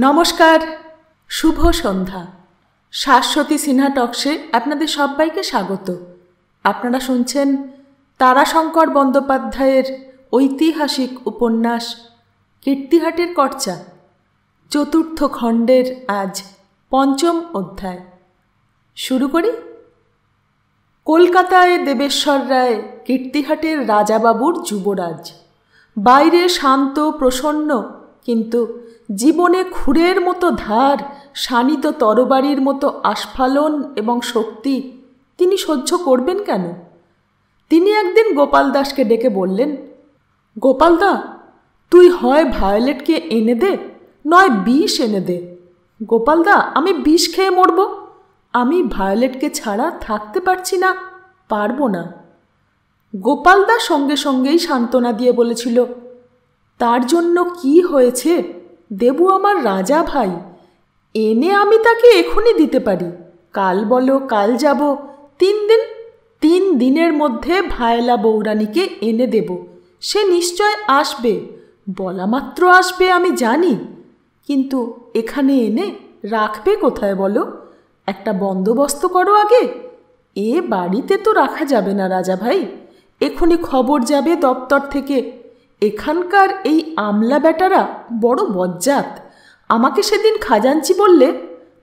নমস্কার, শুভ সন্ধ্যা। শাশ্বতী সিনহা টকসে আপনাদের সবাইকে স্বাগত। আপনারা শুনছেন তারাশঙ্কর বন্দ্যোপাধ্যায়ের ঐতিহাসিক উপন্যাস কীর্তিহাটের কর্চা, চতুর্থ খণ্ডের আজ পঞ্চম অধ্যায়। শুরু করি। কলকাতায় দেবেশ্বর রায় কীর্তিহাটের রাজাবাবুর যুবরাজ। বাইরে শান্ত প্রসন্ন, কিন্তু জীবনে খুরের মতো ধার, শানিত তরবারির মতো আস্ফালন এবং শক্তি তিনি সহ্য করবেন কেন? তিনি একদিন গোপাল দাসকে ডেকে বললেন, গোপালদা, তুই হয় ভায়োলেটকে এনে দে, নয় বিষ এনে দে। গোপালদা, আমি বিষ খেয়ে মরব, আমি ভায়োলেটকে ছাড়া থাকতে পারছি না, পারবো না। গোপালদা সঙ্গে সঙ্গেই সান্ত্বনা দিয়ে বলেছিল, তার জন্য কি হয়েছে? দেবু আমার রাজা ভাই, এনে আমি তাকে এখনই দিতে পারি। কাল বলো, কাল যাব, 3 দিনের মধ্যে ভায়লা বৌরানীকে এনে দেব। সে নিশ্চয় আসবে, বলা মাত্র আসবে, আমি জানি। কিন্তু এখানে এনে রাখবে কোথায় বলো? একটা বন্দোবস্ত করো আগে। এ বাড়িতে তো রাখা যাবে না রাজা ভাই, এখনই খবর যাবে দপ্তর থেকে। এখানকার এই আমলা বেটারা বড় বজ্জাত। আমাকে সেদিন খাজাঞ্চি বললে,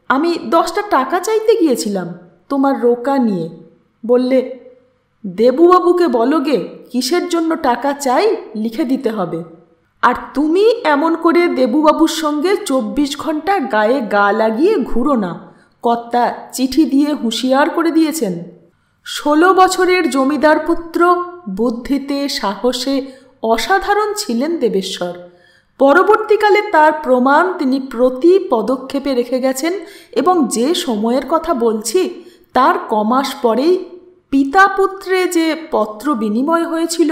আমি 10টা টাকা চাইতে গিয়েছিলাম তোমার রোকা নিয়ে। বললে, দেবুবাবুকে বলো গে কিসের জন্য টাকা চাই লিখে দিতে হবে। আর তুমি এমন করে দেবুবাবুর সঙ্গে 24 ঘন্টা গায়ে গা লাগিয়ে ঘুরো না। কর্তা চিঠি দিয়ে হুঁশিয়ার করে দিয়েছেন। 16 বছরের জমিদার পুত্র, বুদ্ধিতে সাহসে অসাধারণ ছিলেন দেবেশ্বর। পরবর্তীকালে তার প্রমাণ তিনি প্রতি পদক্ষেপে রেখে গেছেন, এবং যে সময়ের কথা বলছি তার কমাস পরেই পিতা পুত্রে যে পত্র বিনিময় হয়েছিল,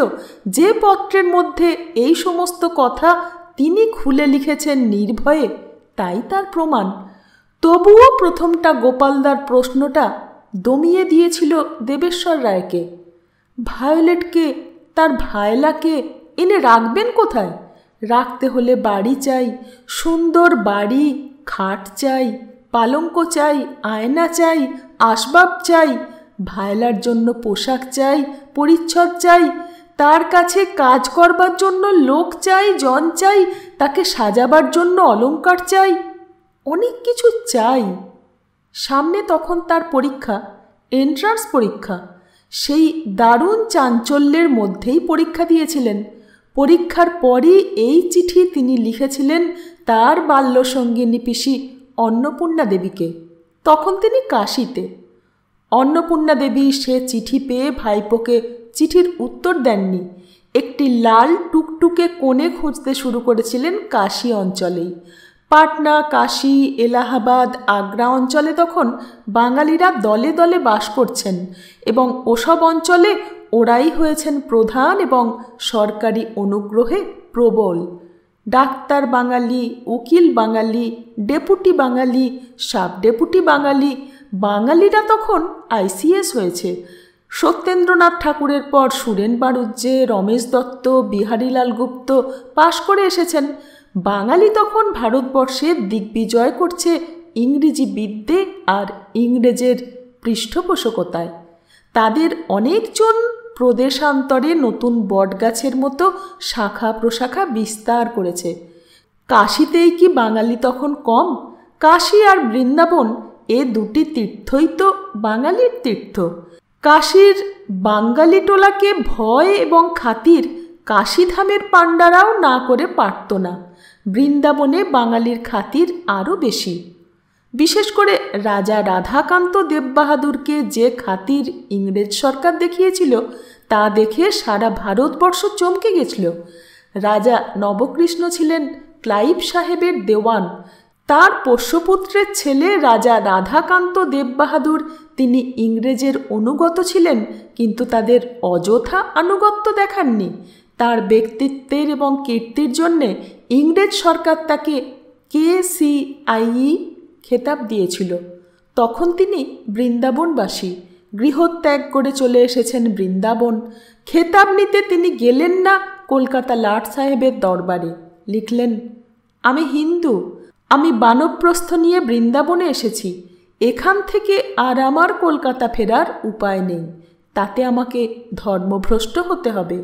যে পত্রের মধ্যে এই সমস্ত কথা তিনি খুলে লিখেছেন নির্ভয়ে, তাই তার প্রমাণ। তবুও প্রথমটা গোপালদার প্রশ্নটা দমিয়ে দিয়েছিল দেবেশ্বর রায়কে। ভায়োলেটকে, তার ভায়লাকে এনে রাখবেন কোথায়? রাখতে হলে বাড়ি চাই, সুন্দর বাড়ি, খাট চাই, পালঙ্ক চাই, আয়না চাই, আসবাব চাই, ভায়লার জন্য পোশাক চাই, পরিচ্ছদ চাই, তার কাছে কাজ করবার জন্য লোক চাই, জন চাই, তাকে সাজাবার জন্য অলংকার চাই, অনেক কিছু চাই। সামনে তখন তার পরীক্ষা, এন্ট্রান্স পরীক্ষা। সেই দারুণ চাঞ্চল্যের মধ্যেই পরীক্ষা দিয়েছিলেন। পরীক্ষার পরই এই চিঠি তিনি লিখেছিলেন তার বাল্যসঙ্গিনী পিসি অন্নপূর্ণা দেবীকে। তখন তিনি কাশীতে। অন্নপূর্ণা দেবী সে চিঠি পেয়ে ভাইপোকে চিঠির উত্তর দেননি। একটি লাল টুকটুকে কোণে খুঁজতে শুরু করেছিলেন কাশী অঞ্চলেই। পাটনা, কাশী, এলাহাবাদ, আগ্রা অঞ্চলে তখন বাঙালিরা দলে দলে বাস করছেন, এবং ওসব অঞ্চলে ওরাই হয়েছেন প্রধান এবং সরকারি অনুগ্রহে প্রবল। ডাক্তার বাঙালি, উকিল বাঙালি, ডেপুটি বাঙালি, সাব ডেপুটি বাঙালি। বাঙালিরা তখন ICS হয়েছে। সত্যেন্দ্রনাথ ঠাকুরের পর সুরেন বাড়ুজ্জে, রমেশ দত্ত, বিহারীলাল গুপ্ত পাশ করে এসেছেন। বাঙালি তখন ভারতবর্ষের দিগ্বিজয় করছে ইংরেজি বিদ্যে আর ইংরেজের পৃষ্ঠপোষকতায়। তাদের অনেকজন প্রদেশান্তরে নতুন বটগাছের মতো শাখা প্রশাখা বিস্তার করেছে। কাশীতেই কি বাঙালি তখন কম? কাশী আর বৃন্দাবন, এ দুটি তীর্থই তো বাঙালির তীর্থ। কাশীর বাঙালি টোলাকে ভয় এবং খাতির কাশীধামের পাণ্ডারাও না করে পারত না। বৃন্দাবনে বাঙালির খাতির আরও বেশি। বিশেষ করে রাজা রাধাকান্ত দেববাহাদুরকে যে খাতির ইংরেজ সরকার দেখিয়েছিল, তা দেখে সারা ভারতবর্ষ চমকে গেছিল। রাজা নবকৃষ্ণ ছিলেন ক্লাইভ সাহেবের দেওয়ান। তার পোষ্যপুত্রের ছেলে রাজা রাধাকান্ত দেববাহাদুর, তিনি ইংরেজের অনুগত ছিলেন, কিন্তু তাদের অযথা আনুগত্য দেখাননি। তার ব্যক্তিত্বের এবং কীর্তির জন্যে ইংরেজ সরকার তাকে KCIE খেতাব দিয়েছিল। তখন তিনি বৃন্দাবনবাসী, গৃহত্যাগ করে চলে এসেছেন বৃন্দাবন। খেতাব নিতে তিনি গেলেন না কলকাতা লাট সাহেবের দরবারে। লিখলেন, আমি হিন্দু, আমি বানপ্রস্থ নিয়ে বৃন্দাবনে এসেছি। এখান থেকে আর আমার কলকাতা ফেরার উপায় নেই, তাতে আমাকে ধর্মভ্রষ্ট হতে হবে।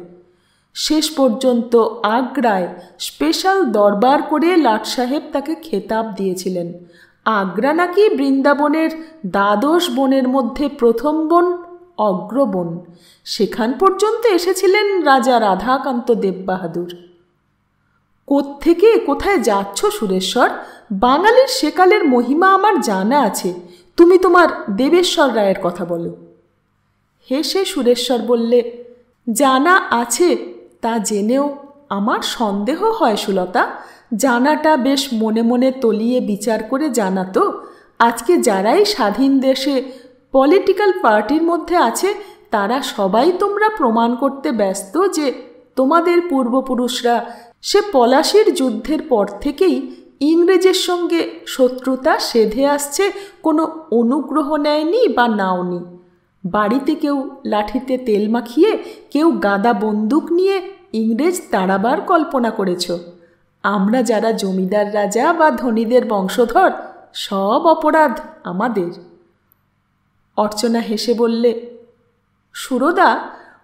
শেষ পর্যন্ত আগ্রায় স্পেশাল দরবার করে লাট সাহেব তাকে খেতাব দিয়েছিলেন। আগ্রা নাকি বৃন্দাবনের 12 বনের মধ্যে প্রথম বন, অগ্রবন। সেখান পর্যন্ত এসেছিলেন রাজা রাধাকান্ত দেব বাহাদুর। কোত্থেকে কোথায় যাচ্ছ সুরেশ্বর? বাঙালির সেকালের মহিমা আমার জানা আছে, তুমি তোমার দেবেশ্বর রায়ের কথা বলো। হেসে সুরেশ্বর বললে, জানা আছে তা জেনেও আমার সন্দেহ হয় সুলতা। জানাটা বেশ মনে মনে তলিয়ে বিচার করে জানা তো। আজকে যারাই স্বাধীন দেশে পলিটিক্যাল পার্টির মধ্যে আছে তারা সবাই তোমরা প্রমাণ করতে ব্যস্ত যে তোমাদের পূর্বপুরুষরা সে পলাশির যুদ্ধের পর থেকেই ইংরেজের সঙ্গে শত্রুতা সেধে আসছে, কোনো অনুগ্রহ নেয়নি বা নাওনি। বাড়িতে কেউ লাঠিতে তেল মাখিয়ে, কেউ গাদা বন্দুক নিয়ে ইংরেজ তাড়াবার কল্পনা করেছ। আমরা যারা জমিদার রাজা বা ধনীদের বংশধর, সব অপরাধ আমাদের। অর্চনা হেসে বললে, সুরদা,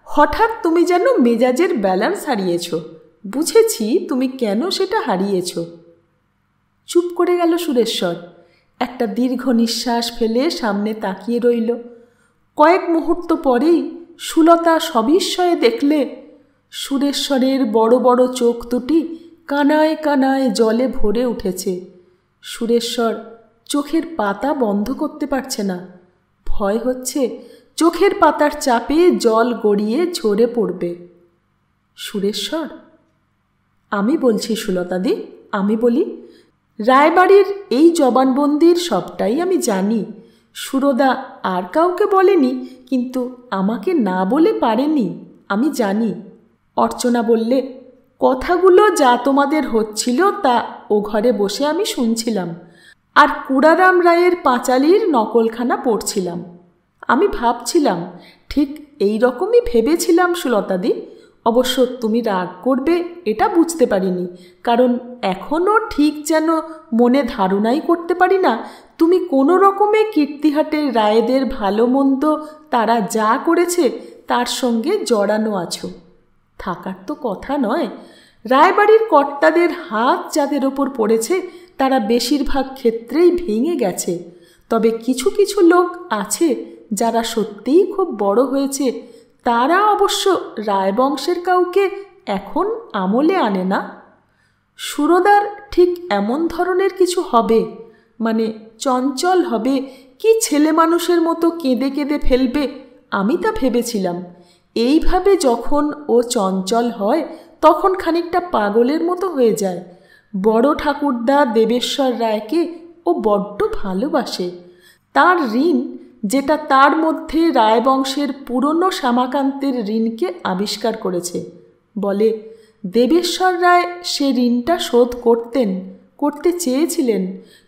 হঠাৎ তুমি যেন মেজাজের ব্যালেন্স হারিয়েছ। বুঝেছি তুমি কেন সেটা হারিয়েছ। চুপ করে গেল সুরেশ্বর। একটা দীর্ঘ নিঃশ্বাস ফেলে সামনে তাকিয়ে রইল। কয়েক মুহূর্ত পরেই সুলতা সবিস্ময়ে দেখলে সুরেশ্বরের বড় বড় চোখ দুটি কানায় কানায় জলে ভরে উঠেছে। সুরেশ্বর চোখের পাতা বন্ধ করতে পারছে না। ভয় হচ্ছে চোখের পাতার চাপে জল গড়িয়ে ঝরে পড়বে। সুরেশ্বর, আমি বলছি সুলতাদি, আমি বলি। রায়বাড়ির এই জবানবন্দির সবটাই আমি জানি। সুরদা আর কাউকে বলেনি, কিন্তু আমাকে না বলে পারেনি, আমি জানি। অর্চনা বললে, কথাগুলো যা তোমাদের হচ্ছিল তা ও ঘরে বসে আমি শুনছিলাম, আর কুড়ারাম রায়ের পাঁচালির নকলখানা পড়ছিলাম। আমি ভাবছিলাম, ঠিক এই রকমই ভেবেছিলাম সুলতাদি। অবশ্য তুমি রাগ করবে এটা বুঝতে পারিনি, কারণ এখনও ঠিক যেন মনে ধারণাই করতে পারি না তুমি কোনো রকমে কীর্তিহাটের রায়েদের ভালো মন্দ তারা যা করেছে তার সঙ্গে জড়ানো আছো। থাকার তো কথা নয়। রায়বাড়ির কর্তাদের হাত যাদের ওপর পড়েছে তারা বেশিরভাগ ক্ষেত্রেই ভেঙে গেছে। তবে কিছু কিছু লোক আছে যারা সত্যিই খুব বড় হয়েছে, তারা অবশ্য রায়বংশের কাউকে এখন আমলে আনে না। সুরদার ঠিক এমন ধরনের কিছু হবে, মানে চঞ্চল হবে, কি ছেলে মানুষের মতো কেঁদে কেঁদে ফেলবে, আমি তা ভেবেছিলাম। এইভাবে যখন ও চঞ্চল হয় তখন খানিকটা পাগলের মতো হয়ে যায়। বড় ঠাকুরদা দেবেশ্বর রায়কে ও বড্ড ভালোবাসে। তার ঋণ, যেটা তার মধ্যে রায়বংশের পুরনো শ্যামাকান্তের ঋণকে আবিষ্কার করেছে, বলে দেবেশ্বর রায় সে ঋণটা শোধ করতে চেয়েছিলেন,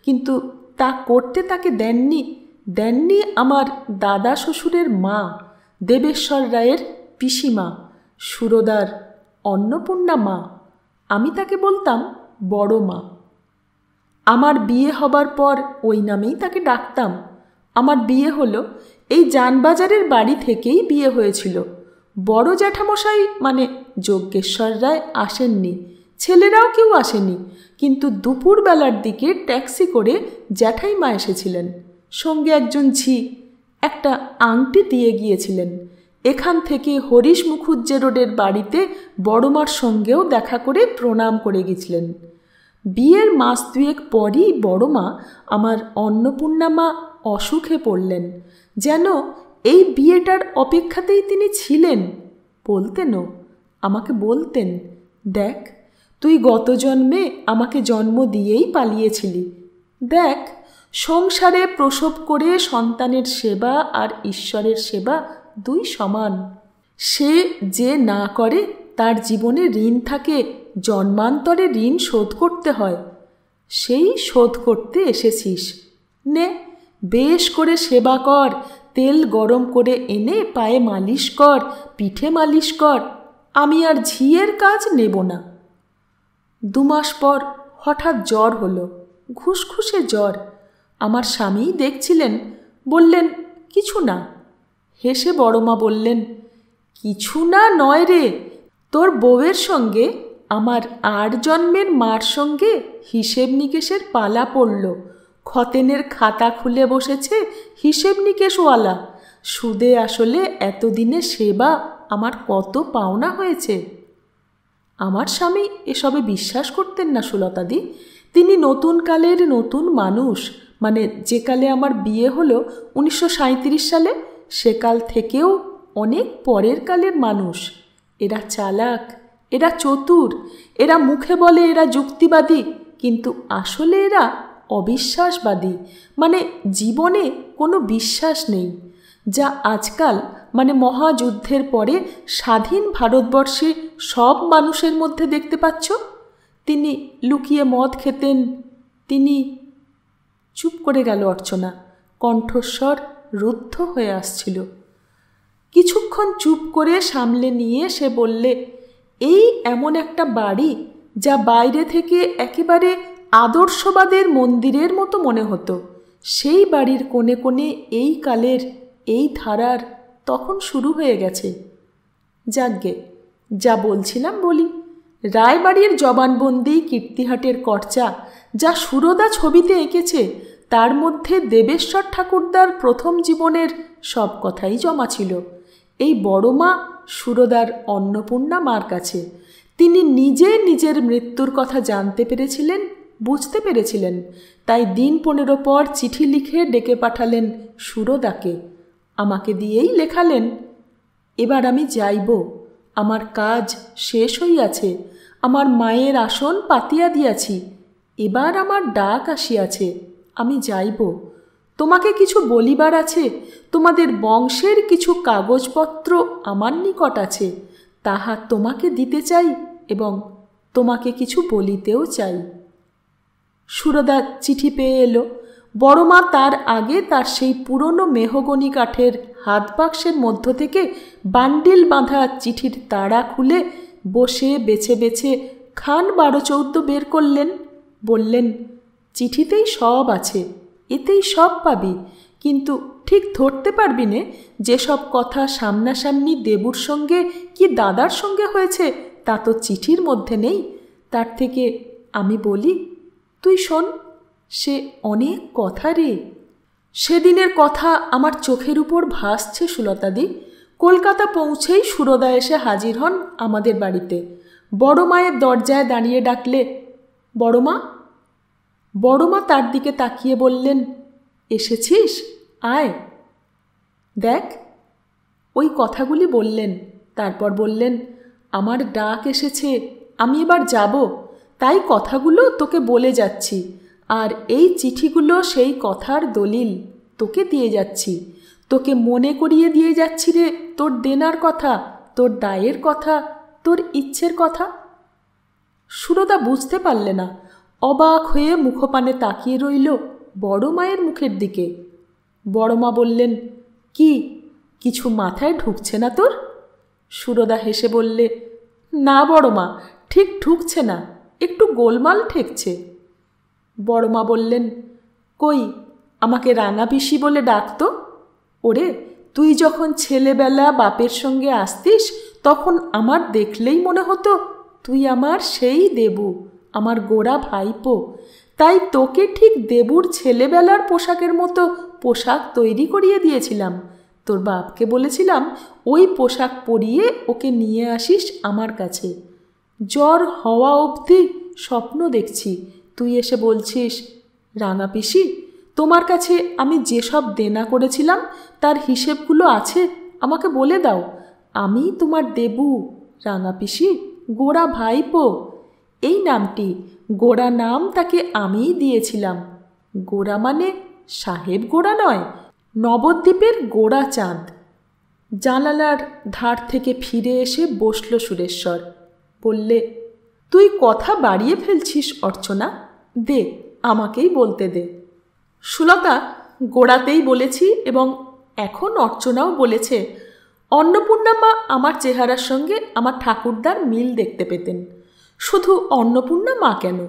কিন্তু তা করতে তাকে দেননি আমার দাদা শ্বশুরের মা, দেবেশ্বর রায়ের পিসিমা, সুরদার অন্নপূর্ণা মা। আমি তাকে বলতাম বড় মা। আমার বিয়ে হবার পর ওই নামেই তাকে ডাকতাম। আমার বিয়ে হলো এই জানবাজারের বাড়ি থেকেই বিয়ে হয়েছিল। বড় জ্যাঠামশাই মানে যজ্ঞেশ্বর রায় আসেননি, ছেলেরাও কেউ আসেনি, কিন্তু দুপুরবেলার দিকে ট্যাক্সি করে জ্যাঠাইমা এসেছিলেন, সঙ্গে একজন ঝি। একটা আংটি দিয়ে গিয়েছিলেন। এখান থেকে হরিশ মুখুজ্জে রোডের বাড়িতে বড়মার সঙ্গেও দেখা করে প্রণাম করে গেছিলেন। বিয়ের মাস 2 পরই বড়মা, আমার অন্নপূর্ণা মা, অসুখে পড়লেন। যেন এই বিয়েটার অপেক্ষাতেই তিনি ছিলেন। বলতেনও, আমাকে বলতেন, দেখ তুই গত জন্মে আমাকে জন্ম দিয়েই পালিয়েছিলি। দেখ, সংসারে প্রসব করে সন্তানের সেবা আর ঈশ্বরের সেবা 2 সমান। সে যে না করে তার জীবনে ঋণ থাকে, জন্মান্তরে ঋণ শোধ করতে হয়। সেই শোধ করতে এসেছিস। নে, বেশ করে সেবা কর, তেল গরম করে এনে পায়ে মালিশ কর, পিঠে মালিশ কর। আমি আর ঝিয়ের কাজ নেব না। 2 মাস পর হঠাৎ জ্বর হলো, ঘুসঘুসে জ্বর। আমার স্বামী দেখছিলেন, বললেন, কিছু না। হেসে বড়মা বললেন, কিছু না নয় রে, তোর বউয়ের সঙ্গে আমার 8 জন্মের মার সঙ্গে হিসেব নিকেশের পালা পড়ল। খতেনের খাতা খুলে বসেছে হিসেব নিকেশওয়ালা। সুদে আসলে এতদিনে সেবা আমার কত পাওনা হয়েছে। আমার স্বামী এসবে বিশ্বাস করতেন না সুলতাদি। তিনি নতুন কালের নতুন মানুষ, মানে যে কালে আমার বিয়ে হলো 1937 সালে, সেকাল থেকেও অনেক পরের কালের মানুষ। এরা চালাক, এরা চতুর, এরা মুখে বলে এরা যুক্তিবাদী, কিন্তু আসলে এরা অবিশ্বাসবাদী, মানে জীবনে কোনো বিশ্বাস নেই। যা আজকাল মানে মহাযুদ্ধের পরে স্বাধীন ভারতবর্ষে সব মানুষের মধ্যে দেখতে পাচ্ছ। তিনি লুকিয়ে মদ খেতেন, তিনি... চুপ করে গেল অর্চনা। কণ্ঠস্বর রুদ্ধ হয়ে আসছিল। কিছুক্ষণ চুপ করে সামলে নিয়ে সে বললে, এই এমন একটা বাড়ি যা বাইরে থেকে একেবারে আদর্শবাদের মন্দিরের মতো মনে হতো, সেই বাড়ির কোণে কোণে এই কালের এই ধারার তখন শুরু হয়ে গেছে। যাকগে, যা বলছিলাম বলি। রায়বাড়ির জবানবন্দি, কীর্তিহাটের কর্চা, যা সুরদা ছবিতে এঁকেছে, তার মধ্যে দেবেশ্বর ঠাকুরদার প্রথম জীবনের সব কথাই জমা ছিল। এই বড়মা সুরদার অন্নপূর্ণা মার কাছে। তিনি নিজে নিজের মৃত্যুর কথা জানতে পেরেছিলেন, বুঝতে পেরেছিলেন। তাই দিন 15 পর চিঠি লিখে ডেকে পাঠালেন সুরদাকে। আমাকে দিয়েই লেখালেন, এবার আমি যাইব, আমার কাজ শেষ হইয়াছে, আমার মায়ের আসন পাতিয়া দিয়াছি, এবার আমার ডাক আসিয়াছে, আমি যাইব। তোমাকে কিছু বলিবার আছে, তোমাদের বংশের কিছু কাগজপত্র আমার নিকট আছে, তাহা তোমাকে দিতে চাই এবং তোমাকে কিছু বলিতেও চাই। সুরদা চিঠি পেয়ে এলো। বড়মা তার আগে তার সেই পুরনো মেহগনি কাঠের হাত বাক্সের মধ্য থেকে বান্ডিল বাঁধা চিঠির তাড়া খুলে বসে বেছে বেছে খান 12-14 বের করলেন। বললেন, চিঠিতেই সব আছে, এতেই সব পাবি, কিন্তু ঠিক ধরতে পারবি নে যেসব কথা সামনাসামনি দেবুর সঙ্গে কি দাদার সঙ্গে হয়েছে তা তো চিঠির মধ্যে নেই। তার থেকে আমি বলি, তুই শোন। সে অনেক কথা রে। সেদিনের কথা আমার চোখের উপর ভাসছে সুলতাদি। কলকাতা পৌঁছেই সুরদা এসে হাজির হন আমাদের বাড়িতে। বড় মায়ের দরজায় দাঁড়িয়ে ডাকলে, বড়মা। বড়মা তার দিকে তাকিয়ে বললেন, এসেছিস, আয়, দেখ। ওই কথাগুলি বললেন। তারপর বললেন, আমার ডাক এসেছে, আমি এবার যাব, তাই কথাগুলো তোকে বলে যাচ্ছি, আর এই চিঠিগুলো সেই কথার দলিল, তোকে দিয়ে যাচ্ছি, তোকে মনে করিয়ে দিয়ে যাচ্ছি রে তোর দেনার কথা, তোর দায়ের কথা, তোর ইচ্ছের কথা। সুরদা বুঝতে পারলে না, অবাক হয়ে মুখপানে তাকিয়ে রইল বড় মায়ের মুখের দিকে। বড়মা বললেন, কি, কিছু মাথায় ঢুকছে না তোর? সুরদা হেসে বললে, না বড়মা, ঠিক ঢুকছে না, একটু গোলমাল ঠেকছে। বড়মা বললেন, কই, আমাকে রাঙা পিসি বলে ডাকতো। ওরে, তুই যখন ছেলেবেলা বাপের সঙ্গে আসতিস তখন আমার দেখলেই মনে হতো তুই আমার সেই দেবু, আমার গোড়া ভাইপো। তাই তোকে ঠিক দেবুর ছেলেবেলার পোশাকের মতো পোশাক তৈরি করিয়ে দিয়েছিলাম। তোর বাপকে বলেছিলাম ওই পোশাক পরিয়ে ওকে নিয়ে আসিস আমার কাছে। জ্বর হওয়া অবধি স্বপ্ন দেখছি তুই এসে বলছিস, রাঙা পিসি, তোমার কাছে আমি যেসব দেনা করেছিলাম তার হিসেবগুলো আছে, আমাকে বলে দাও। আমি তোমার দেবু, রাঙা পিসি, গোড়া ভাইপো। এই নামটি, গোড়া নাম, তাকে আমিই দিয়েছিলাম। গোড়া মানে সাহেব গোড়া নয়, নবদ্বীপের গোড়া চাঁদ। জানালার ধার থেকে ফিরে এসে বসল সুরেশ্বর। বললে, তুই কথা বাড়িয়ে ফেলছিস অর্চনা, দে, আমাকেই বলতে দে। সুলতা, গোড়াতেই বলেছি এবং এখন অর্চনাও বলেছে, অন্নপূর্ণা মা আমার চেহারার সঙ্গে আমার ঠাকুরদার মিল দেখতে পেতেন। শুধু অন্নপূর্ণা মা কেন,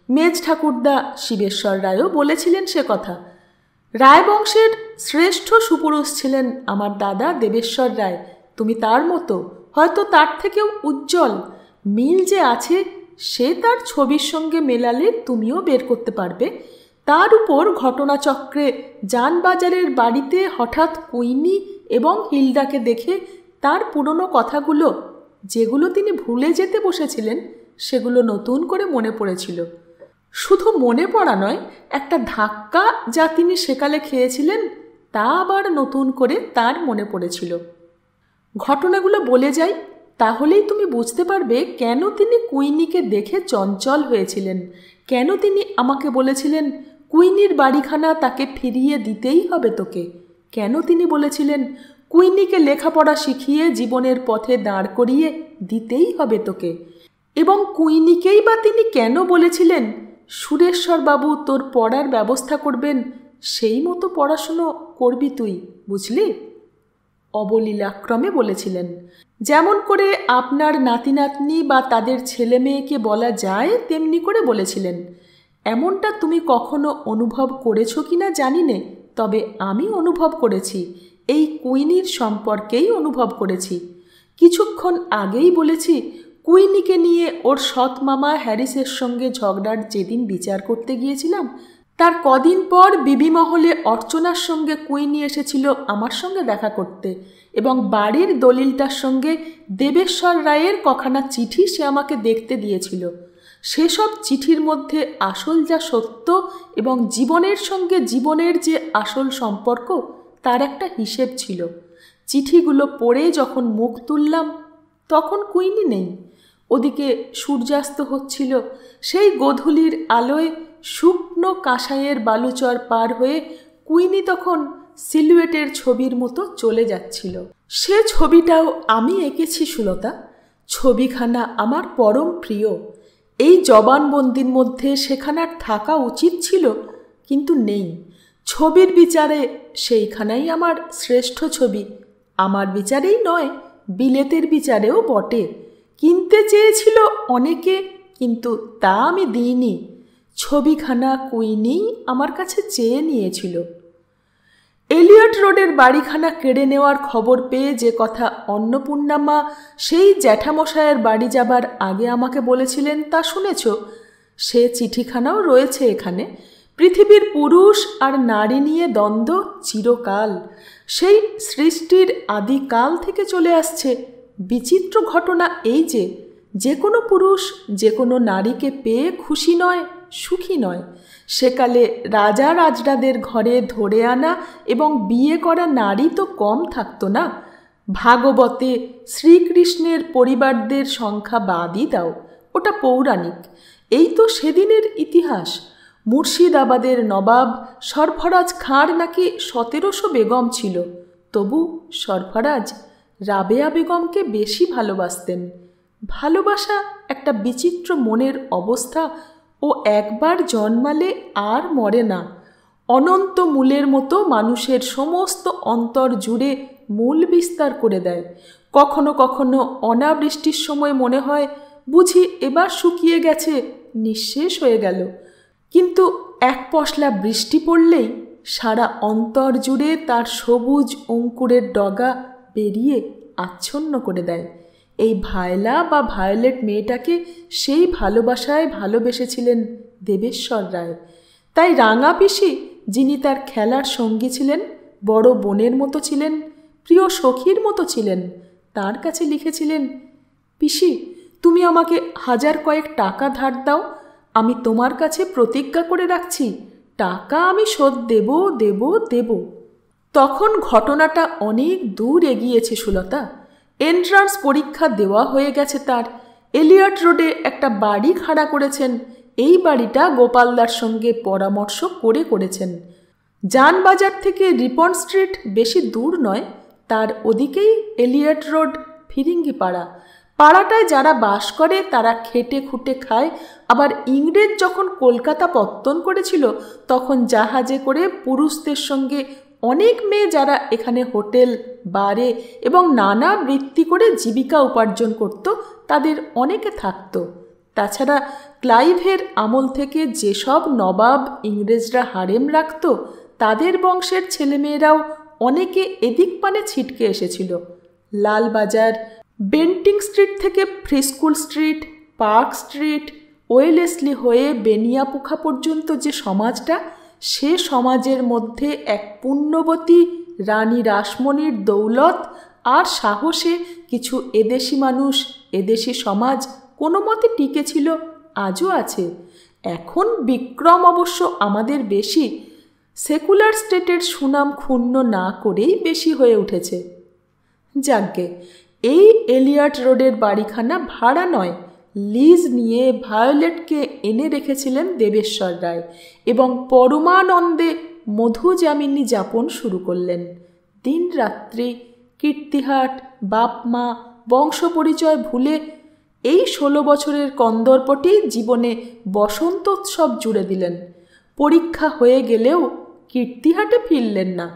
মেজ ঠাকুরদা শিবেশ্বর রায়ও বলেছিলেন সে কথা। রায়বংশের শ্রেষ্ঠ সুপুরুষ ছিলেন আমার দাদা দেবেশ্বর রায়। তুমি তার মতো, হয়তো তার থেকেও উজ্জ্বল। মিল যে আছে সে তার ছবির সঙ্গে মেলালে তুমিও বের করতে পারবে। তার উপর ঘটনাচক্রে জানবাজারের বাড়িতে হঠাৎ কুইনি এবং হিলডাকে দেখে তার পুরনো কথাগুলো, যেগুলো তিনি ভুলে যেতে বসেছিলেন, সেগুলো নতুন করে মনে পড়েছিল। শুধু মনে পড়া নয়, একটা ধাক্কা যা তিনি সেকালে খেয়েছিলেন তা আবার নতুন করে তার মনে পড়েছিল। ঘটনাগুলো বলে যাই, তাহলেই তুমি বুঝতে পারবে কেন তিনি কুইনিকে দেখে চঞ্চল হয়েছিলেন, কেন তিনি আমাকে বলেছিলেন কুইনির বাড়িখানা তাকে ফিরিয়ে দিতেই হবে তোকে, কেন তিনি বলেছিলেন কুইনিকে লেখাপড়া শিখিয়ে জীবনের পথে দাঁড় করিয়ে দিতেই হবে তোকে, এবং কুইনিকেই বা তিনি কেন বলেছিলেন সুরেশ্বরবাবু তোর পড়ার ব্যবস্থা করবেন, সেই মতো পড়াশুনো করবি তুই, বুঝলি? অবলীলাক্রমে বলেছিলেন, যেমন করে আপনার নাতি নাতনি বা তাদের ছেলে মেয়েকে বলা যায় তেমনি করে বলেছিলেন। এমনটা তুমি কখনো অনুভব করেছো কি না জানি নে, তবে আমি অনুভব করেছি, এই কুইনির সম্পর্কেই অনুভব করেছি। কিছুক্ষণ আগেই বলেছি, কুইনিকে নিয়ে ওর সৎ মামা হ্যারিসের সঙ্গে ঝগড়ার যেদিন বিচার করতে গিয়েছিলাম, তার কদিন পর বিবি মহলে অর্চনার সঙ্গে কুইনি এসেছিল আমার সঙ্গে দেখা করতে, এবং বাড়ির দলিলটার সঙ্গে দেবেশ্বর রায়ের কখানা চিঠি সে আমাকে দেখতে দিয়েছিল। সেসব চিঠির মধ্যে আসল যা সত্য এবং জীবনের সঙ্গে জীবনের যে আসল সম্পর্ক, তার একটা হিসেব ছিল। চিঠিগুলো পড়ে যখন মুখ তুললাম তখন কুইনি নেই। ওদিকে সূর্যাস্ত হচ্ছিল। সেই গোধূলির আলোয় শুকনো কাঁসাইয়ের বালুচর পার হয়ে কুইনি তখন সিলুয়েটের ছবির মতো চলে যাচ্ছিল। সে ছবিটাও আমি এঁকেছি সুলতা। ছবিখানা আমার পরম প্রিয়। এই জবানবন্দির মধ্যে সেখানার থাকা উচিত ছিল, কিন্তু নেই। ছবির বিচারে সেইখানাই আমার শ্রেষ্ঠ ছবি। আমার বিচারেই নয়, বিলেতের বিচারেও বটে। কিনতে চেয়েছিল অনেকে, কিন্তু তা আমি দিইনি। ছবিখানা কুইনি আমার কাছে চেয়ে নিয়েছিল। এলিয়ট রোডের বাড়িখানা কেড়ে নেওয়ার খবর পেয়ে যে কথা অন্নপূর্ণামা সেই জ্যাঠামশায়ের বাড়ি যাবার আগে আমাকে বলেছিলেন তা শুনেছ। সে চিঠিখানাও রয়েছে এখানে। পৃথিবীর পুরুষ আর নারী নিয়ে দ্বন্দ্ব চিরকাল, সেই সৃষ্টির আদিকাল থেকে চলে আসছে। বিচিত্র ঘটনা এই যে কোনো পুরুষ যে কোনো নারীকে পেয়ে খুশি নয়, সুখী নয়। সেকালে রাজা রাজরাদের ঘরে ধরে আনা এবং বিয়ে করা নারী তো কম থাকতো না। ভাগবতে শ্রীকৃষ্ণের পরিবারদের সংখ্যা বাদই দাও, ওটা পৌরাণিক। এই তো সেদিনের ইতিহাস। মুর্শিদাবাদের নবাব সরফরাজ খাঁর নাকি 1700 বেগম ছিল, তবু সরফরাজ রাবেয়া বেগমকে বেশি ভালোবাসতেন। ভালোবাসা একটা বিচিত্র মনের অবস্থা, ও একবার জন্মালে আর মরে না। অনন্ত মূলের মতো মানুষের সমস্ত অন্তর জুড়ে মূল বিস্তার করে দেয়। কখনো কখনো অনাবৃষ্টির সময় মনে হয় বুঝি এবার শুকিয়ে গেছে, নিঃশেষ হয়ে গেল। কিন্তু এক পশলা বৃষ্টি পড়লেই সারা অন্তর জুড়ে তার সবুজ অঙ্কুরের ডগা বেরিয়ে আচ্ছন্ন করে দেয়। এই ভায়লা বা ভায়োলেট মেয়েটাকে সেই ভালোবাসায় ভালোবেসেছিলেন দেবেশ্বর রায়। তাই রাঙা পিসি, যিনি তার খেলার সঙ্গী ছিলেন, বড় বোনের মতো ছিলেন, প্রিয় সখীর মতো ছিলেন, তার কাছে লিখেছিলেন, পিসি তুমি আমাকে 1000 কয়েক টাকা ধার দাও। আমি তোমার কাছে প্রতিজ্ঞা করে রাখছি, টাকা আমি শোধ দেব দেব দেব। তখন ঘটনাটা অনেক দূর এগিয়েছে সুলতা। এন্ট্রান্স পরীক্ষা দেওয়া হয়ে গেছে তার। এলিয়ট রোডে একটা বাড়ি ভাড়া করেছেন। এই বাড়িটা গোপালদার সঙ্গে পরামর্শ করে করেছেন। জানবাজার থেকে রিপন স্ট্রিট বেশি দূর নয়, তার ওদিকেই এলিয়ট রোড ফিরিঙ্গিপাড়া। পাড়াটায় যারা বাস করে তারা খেটে খুঁটে খায়। আবার ইংরেজ যখন কলকাতা পত্তন করেছিল তখন জাহাজে করে পুরুষদের সঙ্গে অনেক মেয়ে যারা এখানে হোটেল, বারে এবং নানা বৃত্তি করে জীবিকা উপার্জন করত, তাদের অনেকে থাকত। তাছাড়া ক্লাইভের আমল থেকে যেসব নবাব ইংরেজরা হারেম রাখত, তাদের বংশের ছেলেমেয়েরাও অনেকে এদিক পানে ছিটকে এসেছিল। লালবাজার, বেন্টিং স্ট্রিট থেকে ফ্রিস্কুল স্ট্রিট, পার্ক স্ট্রিট, ওয়েলেসলি হয়ে বেনিয়াপুখা পর্যন্ত যে সমাজটা, সে সমাজের মধ্যে এক পুণ্যবতী রানী রাসমণির দৌলত আর সাহসে কিছু এদেশি মানুষ, এদেশি সমাজ কোনো মতে টিকে ছিল, আজও আছে। এখন বিক্রম অবশ্য আমাদের বেশি, সেকুলার স্টেটের সুনাম ক্ষুণ্ণ না করেই বেশি হয়ে উঠেছে। যাজ্ঞে, এই এলিয়ট রোডের বাড়িখানা ভাড়া নয়, লিজ নিয়ে ভায়োলেটকে এনে রেখেছিলেন দেবেশ্বর রায় এবং পরমানন্দে মধুযামিনী যাপন শুরু করলেন। দিন রাত্রি কীর্তিহাট, বাপ-মা, বংশ পরিচয় ভুলে এই 16 বছরের কন্দর্পটি জীবনে বসন্তোৎসব জুড়ে দিলেন। পরীক্ষা হয়ে গেলেও কীর্তিহাটে ফিরলেন না।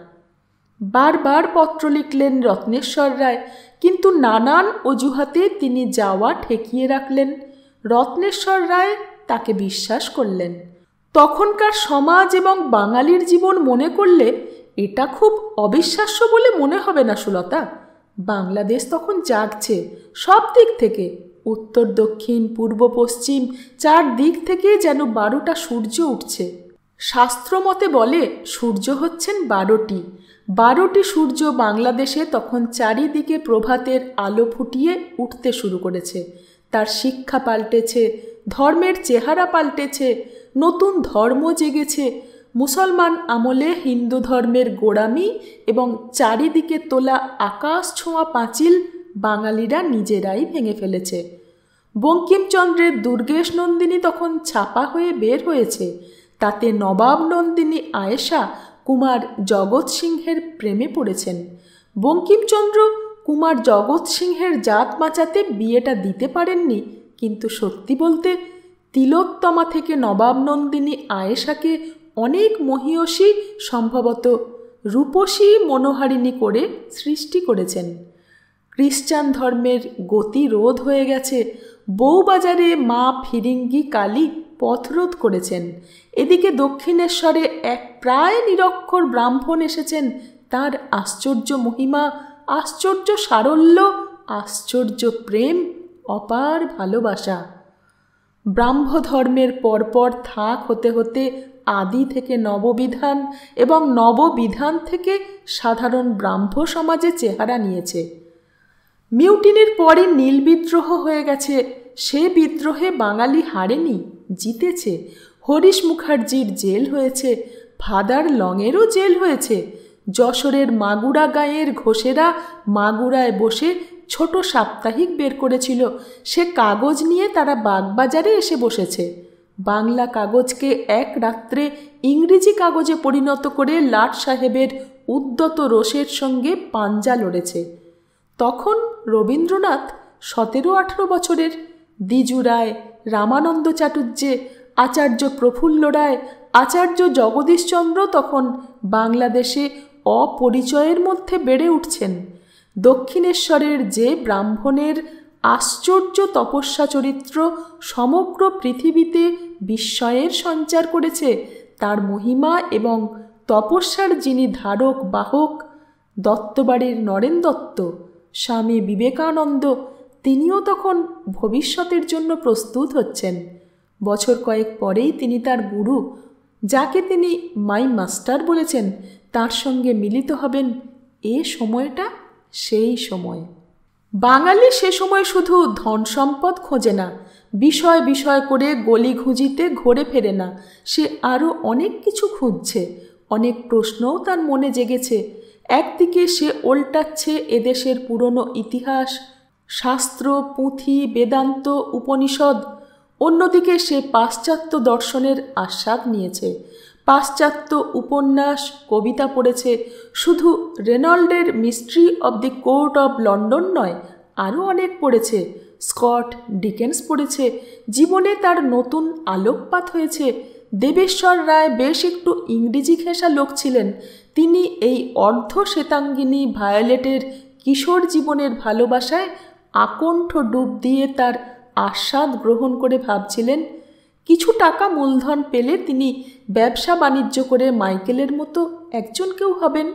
বারবার পত্র লিখলেন রত্নেশ্বর রায়, কিন্তু নানান অজুহাতে তিনি যাওয়া ঠেকিয়ে রাখলেন। রত্নেশ্বর রায় তাকে বিশ্বাস করলেন। তখনকার সমাজ এবং বাঙালির জীবন মনে করলে এটা খুব অবিশ্বাস্য বলে মনে হবে না সুলতা। বাংলাদেশ তখন জাগছে সব দিক থেকে, উত্তর দক্ষিণ পূর্ব পশ্চিম 4 দিক থেকে যেন 12টা সূর্য উঠছে। শাস্ত্রমতে বলে সূর্য হচ্ছেন 12টি। 12টি সূর্য বাংলাদেশে তখন চারিদিকে প্রভাতের আলো ফুটিয়ে উঠতে শুরু করেছে। তার শিক্ষা পাল্টেছে, ধর্মের চেহারা পাল্টেছে, নতুন ধর্ম জেগেছে। মুসলমান আমলে হিন্দু ধর্মের গোড়ামি এবং চারিদিকে তোলা আকাশ ছোঁয়া পাঁচিল বাঙালিরা নিজেরাই ভেঙে ফেলেছে। বঙ্কিমচন্দ্রের দুর্গেশ নন্দিনী তখন ছাপা হয়ে বের হয়েছে। তাতে নবাব নন্দিনী আয়েশা কুমার জগৎ সিংহের প্রেমে পড়েছেন। বঙ্কিমচন্দ্র কুমার জগৎ সিংহের জাত বাঁচাতে বিয়েটা দিতে পারেননি, কিন্তু সত্যি বলতে তিলোত্তমা থেকে নবাব নন্দিনী আয়েশাকে অনেক মহীয়সী, সম্ভবত রূপসী মনোহারিণী করে সৃষ্টি করেছেন। খ্রিস্টান ধর্মের গতি রোধ হয়ে গেছে। বউবাজারে মা ফিরিঙ্গি কালী পথরোধ করেছেন। এদিকে দক্ষিণেশ্বরে এক প্রায় নিরক্ষর ব্রাহ্মণ এসেছেন। তার আশ্চর্য মহিমা, আশ্চর্য সারল্য, আশ্চর্য প্রেম, অপার ভালোবাসা। ব্রাহ্ম ধর্মের পরপর থাক হতে হতে আদি থেকে নববিধান এবং নববিধান থেকে সাধারণ ব্রাহ্ম সমাজে চেহারা নিয়েছে। মিউটিনির পরই নীল বিদ্রোহ হয়ে গেছে। সে বিদ্রোহে বাঙালি হারেনি, জিতেছে। হরিশ মুখার্জির জেল হয়েছে, ফাদার লংয়েরও জেল হয়েছে। যশোরের মাগুরা গাঁয়ের ঘোষেরা মাগুরায় বসে ছোট সাপ্তাহিক বের করেছিল। সে কাগজ নিয়ে তারা বাগবাজারে এসে বসেছে। বাংলা কাগজকে এক রাত্রে ইংরেজি কাগজে পরিণত করে লাট সাহেবের উদ্যত রোষের সঙ্গে পাঞ্জা লড়েছে। তখন রবীন্দ্রনাথ 17-18 বছরের, দ্বিজু রায়, রামানন্দ চাটুর্যে, আচার্য প্রফুল্ল রায়, আচার্য জগদীশচন্দ্র তখন বাংলাদেশে অপরিচয়ের মধ্যে বেড়ে উঠছেন। দক্ষিণেশ্বরের যে ব্রাহ্মণের আশ্চর্য তপস্যা চরিত্র সমগ্র পৃথিবীতে বিস্ময়ের সঞ্চার করেছে, তার মহিমা এবং তপস্যার যিনি ধারক বাহক, দত্তবাড়ির নরেন দত্ত, স্বামী বিবেকানন্দ, তিনিও তখন ভবিষ্যতের জন্য প্রস্তুত হচ্ছেন। বছর কয়েক পরেই তিনি তার গুরু, যাকে তিনি মাই মাস্টার বলেছেন, তার সঙ্গে মিলিত হবেন। এ সময়টা সেই সময়। বাঙালি সে সময় শুধু ধন সম্পদ খোঁজে না, বিষয় বিষয় করে গলি ঘুঁজিতে ঘোরে ফেরে না, সে আরও অনেক কিছু খুঁজছে। অনেক প্রশ্নও তার মনে জেগেছে। একদিকে সে ওল্টাচ্ছে এদেশের পুরনো ইতিহাস, শাস্ত্র, পুঁথি, বেদান্ত, উপনিষদ। অন্যদিকে সে পাশ্চাত্য দর্শনের আস্বাদ নিয়েছে। পাশ্চাত্য উপন্যাস, কবিতা পড়েছে। শুধু রেনল্ডের mystery of the court of London নয়, আরও অনেক পড়েছে। স্কট, ডিকেন্স পড়েছে। জীবনে তার নতুন আলোকপাত হয়েছে। দেবেশ্বর রায় বেশ একটু ইংরেজি ঘেঁষা লোক ছিলেন। তিনি এই অর্ধ শ্বেতাঙ্গিনী ভায়োলেটের কিশোর জীবনের ভালোবাসায় আকণ্ঠ ডুব দিয়ে তার আস্বাদ গ্রহণ করে ভাবছিলেন কিছু টাকা মূলধন পেলে তিনি ব্যবসা বাণিজ্য করে মাইকেলের মতো একজন কেউ হবেন।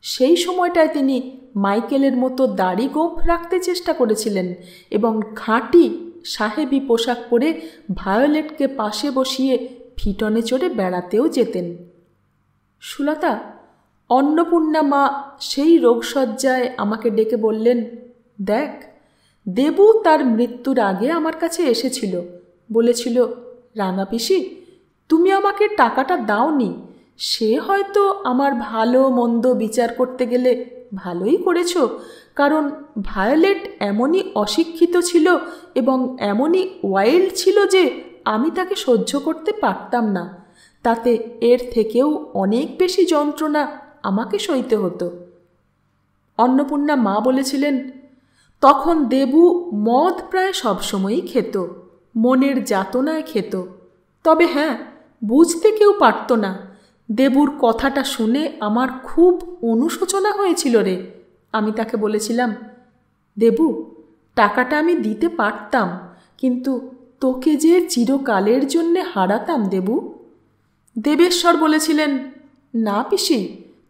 সেই সময়টায় তিনি মাইকেলের মতো দাড়ি গোঁফ রাখতে চেষ্টা করেছিলেন এবং খাঁটি সাহেবি পোশাক পরে ভায়োলেটকে পাশে বসিয়ে ফিটনে চড়ে বেড়াতেও যেতেন। সুলতা, অন্নপূর্ণা মা সেই রোগশয্যায় আমাকে ডেকে বললেন, দেখ, দেবু তার মৃত্যুর আগে আমার কাছে এসেছিল, বলেছিল, রাঙা পিসি, তুমি আমাকে টাকাটা দাওনি, সে হয়তো আমার ভালো মন্দ বিচার করতে গেলে ভালোই করেছ, কারণ ভায়োলেট এমনই অশিক্ষিত ছিল এবং এমনই ওয়াইল্ড ছিল যে আমি তাকে সহ্য করতে পারতাম না। তাতে এর থেকেও অনেক বেশি যন্ত্রণা আমাকে সইতে হতো। অন্নপূর্ণা মা বলেছিলেন, তখন দেবু মদ প্রায় সবসময়ই খেত, মনের যাতনায় খেত। তবে হ্যাঁ, বুঝতে কেউ পারত না। দেবুর কথাটা শুনে আমার খুব অনুশোচনা হয়েছিল রে। আমি তাকে বলেছিলাম, দেবু, টাকাটা আমি দিতে পারতাম, কিন্তু তোকে যে চিরকালের জন্যে হারাতাম দেবু। দেবেশ্বর বলেছিলেন, না পিসি,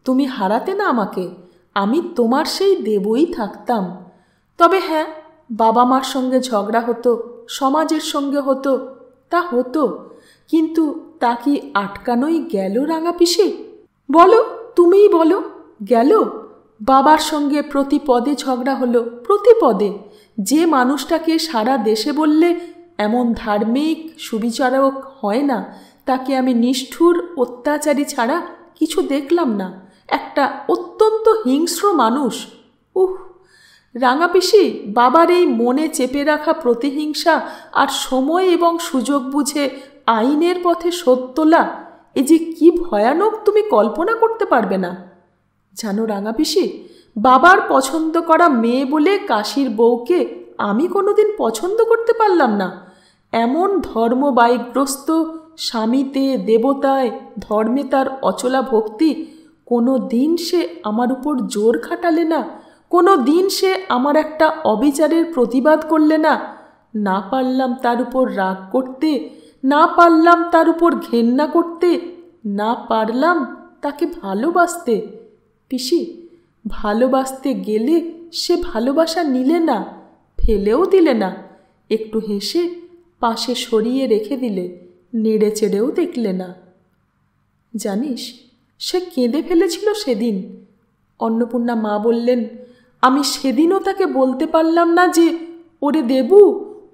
তুমি হারাতে না আমাকে, আমি তোমার সেই দেবই থাকতাম। তবে হ্যাঁ, বাবা মার সঙ্গে ঝগড়া হতো, সমাজের সঙ্গে হতো, তা হতো, কিন্তু তা কি আটকানোই গেল রাঙা পিসি? বলো, তুমিই বলো, গেল? বাবার সঙ্গে প্রতি পদে ঝগড়া হলো, প্রতি পদে। যে মানুষটাকে সারা দেশে বললে এমন ধার্মিক সুবিচারক হয় না, তাকে আমি নিষ্ঠুর অত্যাচারী ছাড়া কিছু দেখলাম না। একটা অত্যন্ত হিংস্র মানুষ। রাঙা পিসি, বাবার এই মনে চেপে রাখা প্রতিহিংসা আর সময় এবং সুযোগ বুঝে আইনের পথে শোধ তোলা, এ যে কি ভয়ানক তুমি কল্পনা করতে পারবে না। জানো রাঙা পিসি, বাবার পছন্দ করা মেয়ে বলে কাশির বউকে আমি কোনোদিন পছন্দ করতে পারলাম না। এমন ধর্মবায়গ্রস্ত, স্বামীতে, দেবতায়, ধর্মে তার অচলা ভক্তি, কোনো দিন সে আমার উপর জোর খাটালে না, কোনো দিন সে আমার একটা অবিচারের প্রতিবাদ করলে না। না পারলাম তার উপর রাগ করতে, না পারলাম তার উপর ঘেন্না করতে, না পারলাম তাকে ভালোবাসতে। পিসি, ভালোবাসতে গেলে সে ভালোবাসা নিলে না, ফেলেও দিলে না, একটু হেসে পাশে সরিয়ে রেখে দিলে, নেড়ে চেড়েও দেখলে না। জানিস, সে কেঁদে ফেলেছিল সেদিন। অন্নপূর্ণা মা বললেন, আমি সেদিনও তাকে বলতে পারলাম না যে, ওরে দেবু,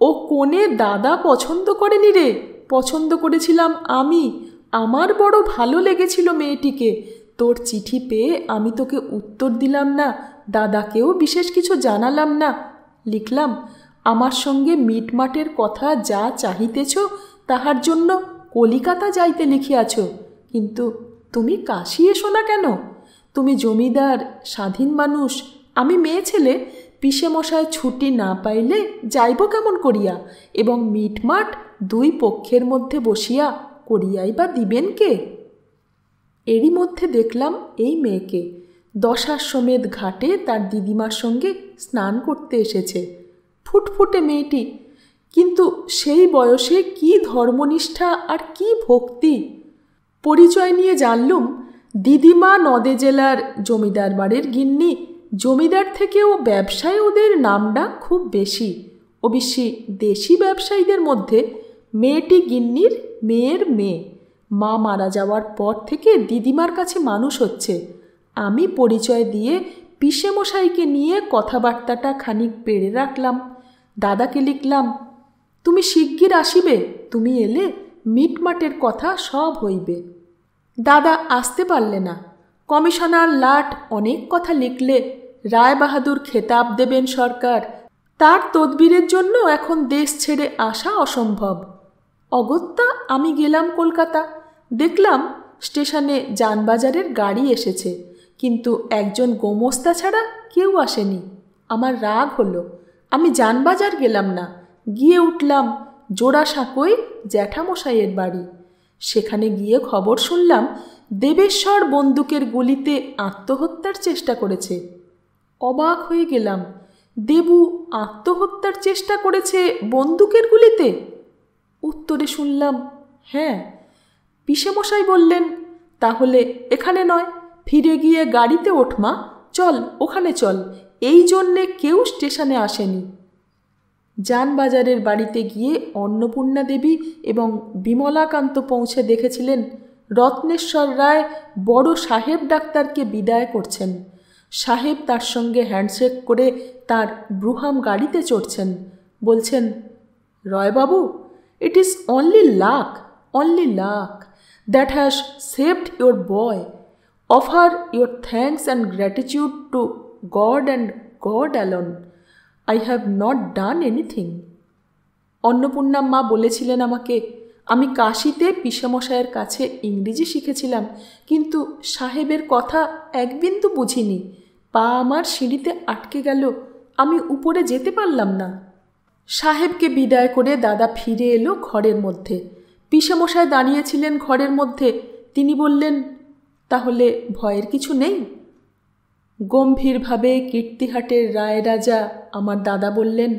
ও কোনে দাদা পছন্দ করেনি রে, পছন্দ করেছিলাম আমি। আমার বড় ভালো লেগেছিল মেয়েটিকে। তোর চিঠি পেয়ে আমি তোকে উত্তর দিলাম না, দাদাকেও বিশেষ কিছু জানালাম না। লিখলাম, আমার সঙ্গে মিটমাটের কথা যা চাহিতেছ তাহার জন্য কলিকাতা যাইতে লিখিয়াছ, কিন্তু তুমি কাশী এসো না কেন? তুমি জমিদার, স্বাধীন মানুষ, আমি মেয়ে ছেলে, পিসে মশায় ছুটি না পাইলে যাইব কেমন করিয়া, এবং মিটমাট দুই পক্ষের মধ্যে বসিয়া করিয়াই বা দিবেন কে? এরই মধ্যে দেখলাম এই মেয়েকে দশাশ্বমেধ ঘাটে তার দিদিমার সঙ্গে স্নান করতে এসেছে। ফুটফুটে মেয়েটি, কিন্তু সেই বয়সে কি ধর্মনিষ্ঠা আর কি ভক্তি! পরিচয় নিয়ে জানলুম, দিদিমা নদে জেলার জমিদার বাড়ির গিন্নি। জমিদার থেকেও ব্যবসায় ওদের নামডাক খুব বেশি। অবশ্যই দেশি ব্যবসায়ীদের মধ্যে মেয়েটি গিন্নির মেয়ের মেয়ে। মা মারা যাওয়ার পর থেকে দিদিমার কাছে মানুষ হচ্ছে। আমি পরিচয় দিয়ে পিসে মশাইকে নিয়ে কথাবার্তাটা খানিক বেড়ে রাখলাম। দাদাকে লিখলাম, তুমি শিগগির আসিবে, তুমি এলে মিটমাটের কথা সব হইবে। দাদা আসতে পারলে না। কমিশনার লাট অনেক কথা লিখলে, রায় বাহাদুর খেতাব দেবেন সরকার, তার তদবিরের জন্য এখন দেশ ছেড়ে আসা অসম্ভব। অগত্যা আমি গেলাম কলকাতা। দেখলাম স্টেশনে যানবাজারের গাড়ি এসেছে, কিন্তু একজন গোমস্তা ছাড়া কেউ আসেনি। আমার রাগ হলো। আমি যানবাজার গেলাম না, গিয়ে উঠলাম জোড়াসাঁকোয় জ্যাঠামশাইয়ের বাড়ি। সেখানে গিয়ে খবর শুনলাম দেবেশ্বর বন্দুকের গুলিতে আত্মহত্যার চেষ্টা করেছে। অবাক হয়ে গেলাম। দেবু আত্মহত্যার চেষ্টা করেছে বন্দুকের গুলিতে? উত্তরে শুনলাম, হ্যাঁ। পিসেমশাই বললেন, তাহলে এখানে নয়, ফিরে গিয়ে গাড়িতে ওঠ মা, চল ওখানে চল, এই জন্যে কেউ স্টেশনে আসেনি। জানবাজারের বাড়িতে গিয়ে অন্নপূর্ণা দেবী এবং বিমলাকান্ত পৌঁছে দেখেছিলেন রত্নেশ্বর রায় বড় সাহেব ডাক্তারকে বিদায় করছেন। সাহেব তার সঙ্গে হ্যান্ডশেক করে তার ব্রুহাম গাড়িতে চড়ছেন। বলছেন, রয়বাবু, it is only luck that has saved your boy. Offer your thanks and gratitude to God and God alone. I have not done anything. Annapurna মা বলেছিলেন আমাকে, আমি কাশিতে পিসেমশায়ের কাছে ইংরেজি শিখেছিলাম, কিন্তু সাহেবের কথা এক বিন্দু বুঝিনি। পা আমার সিঁড়িতে আটকে গেল, আমি উপরে যেতে পারলাম না। সাহেবকে বিদায় করে দাদা ফিরে এলো ঘরের মধ্যে। পিসেমশায় দাঁড়িয়েছিলেন ঘরের মধ্যে। তিনি বললেন, তাহলে ভয়ের কিছু নেই? গম্ভীরভাবে কীর্তিহাটের রায়রাজা আমার দাদা বললেন,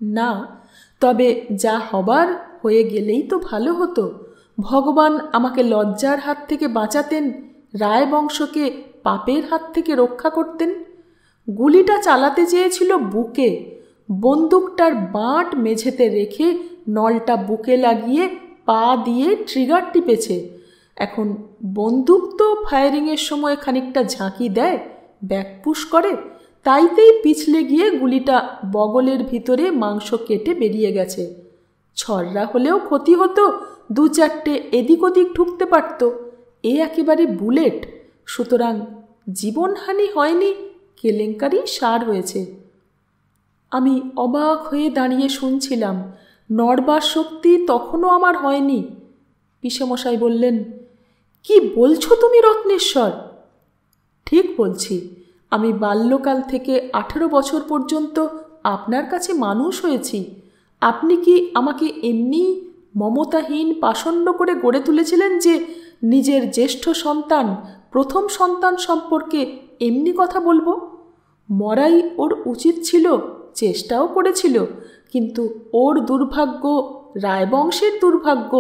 না, তবে যা হবার হয়ে গেলেই তো ভালো হতো। ভগবান আমাকে লজ্জার হাত থেকে বাঁচাতেন, রায়বংশকে পাপের হাত থেকে রক্ষা করতেন। গুলিটা চালাতে চেয়েছিল বুকে, বন্দুকটার বাঁট মেঝেতে রেখে নলটা বুকে লাগিয়ে পা দিয়ে ট্রিগার টিপেছে। এখন বন্দুক তো ফায়ারিংয়ের সময় খানিকটা ঝাঁকি দেয়, ব্যাকপুশ করে, তাইতেই পিছলে গিয়ে গুলিটা বগলের ভিতরে মাংস কেটে বেরিয়ে গেছে। ছররা হলেও ক্ষতি হতো, 2-4টে এদিক ওদিক ঢুকতে পারত। এ একেবারে বুলেট, সুতরাং জীবনহানি হয়নি, কেলেঙ্কারি সার হয়েছে। আমি অবাক হয়ে দাঁড়িয়ে শুনছিলাম, নড়বার শক্তি তখনও আমার হয়নি। পিসেমশাই বললেন, কি বলছো তুমি রত্নেশ্বর? ঠিক বলছি, আমি বাল্যকাল থেকে 18 বছর পর্যন্ত আপনার কাছে মানুষ হয়েছি। আপনি কি আমাকে এমনি মমতাহীন পাষণ্ড করে গড়ে তুলেছিলেন যে নিজের জ্যেষ্ঠ সন্তান, প্রথম সন্তান সম্পর্কে এমনি কথা বলবো? মরাই ওর উচিত ছিল, চেষ্টাও করেছিল, কিন্তু ওর দুর্ভাগ্য, রায়বংশের দুর্ভাগ্য,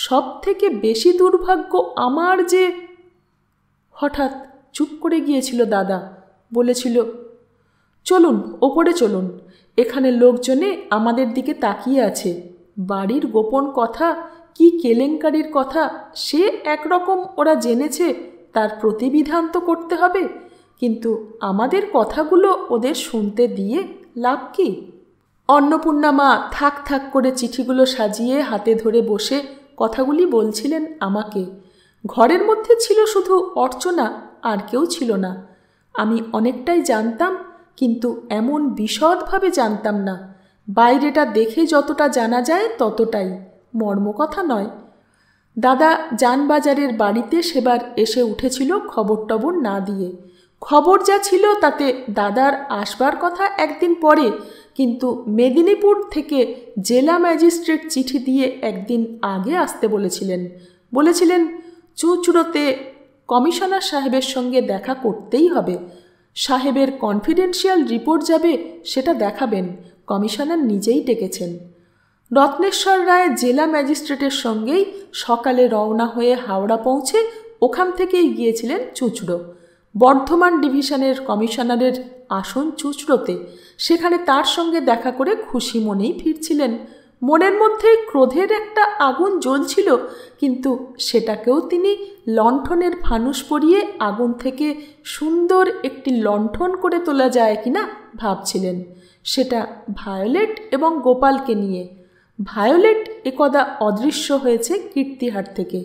সব থেকে বেশি দুর্ভাগ্য আমার যে। হঠাৎ চুপ করে গিয়েছিল দাদা, বলেছিল, চলুন ওপরে চলুন, এখানে লোকজনে আমাদের দিকে তাকিয়ে আছে। বাড়ির গোপন কথা, কি কেলেঙ্কারির কথা, সে একরকম ওরা জেনেছে, তার প্রতিবিধান তো করতে হবে, কিন্তু আমাদের কথাগুলো ওদের শুনতে দিয়ে লাভ কি? অন্নপূর্ণা মা থাক থাক করে চিঠিগুলো সাজিয়ে হাতে ধরে বসে কথাগুলি বলছিলেন আমাকে। ঘরের মধ্যে ছিল শুধু অর্চনা, আর কেউ ছিল না। আমি অনেকটাই জানতাম, কিন্তু এমন বিশদভাবে জানতাম না। বাইরেটা দেখে যতটা জানা যায় ততটাই, মর্মকথা নয়। দাদা জানবাজারের বাড়িতে সেবার এসে উঠেছিল খবর টবর না দিয়ে। খবর যা ছিল তাতে দাদার আসবার কথা একদিন পরে, কিন্তু মেদিনীপুর থেকে জেলা ম্যাজিস্ট্রেট চিঠি দিয়ে একদিন আগে আসতে বলেছিলেন চুঁচুড়োতে কমিশনার সাহেবের সঙ্গে দেখা করতেই হবে। সাহেবের কনফিডেন্সিয়াল রিপোর্ট যাবে, সেটা দেখাবেন, কমিশনার নিজেই ডেকেছেন। রত্নেশ্বর রায় জেলা ম্যাজিস্ট্রেটের সঙ্গেই সকালে রওনা হয়ে হাওড়া পৌঁছে ওখান থেকেই গিয়েছিলেন চুঁচুড়ো। বর্ধমান ডিভিশনের কমিশনারের আসন চুঁচুড়োতে, সেখানে তার সঙ্গে দেখা করে খুশি মনেই ফিরছিলেন। মনের মধ্যে ক্রোধের একটা আগুন জ্বলছিল, কিন্তু সেটাকেও তিনি লণ্ঠনের ফানুস পরিয়ে আগুন থেকে সুন্দর একটি লণ্ঠন করে তোলা যায় কিনা ভাবছিলেন। সেটা ভায়োলেট এবং গোপালকে নিয়ে। ভায়োলেট একদা অদৃশ্য হয়েছে কীর্তিহাট থেকে,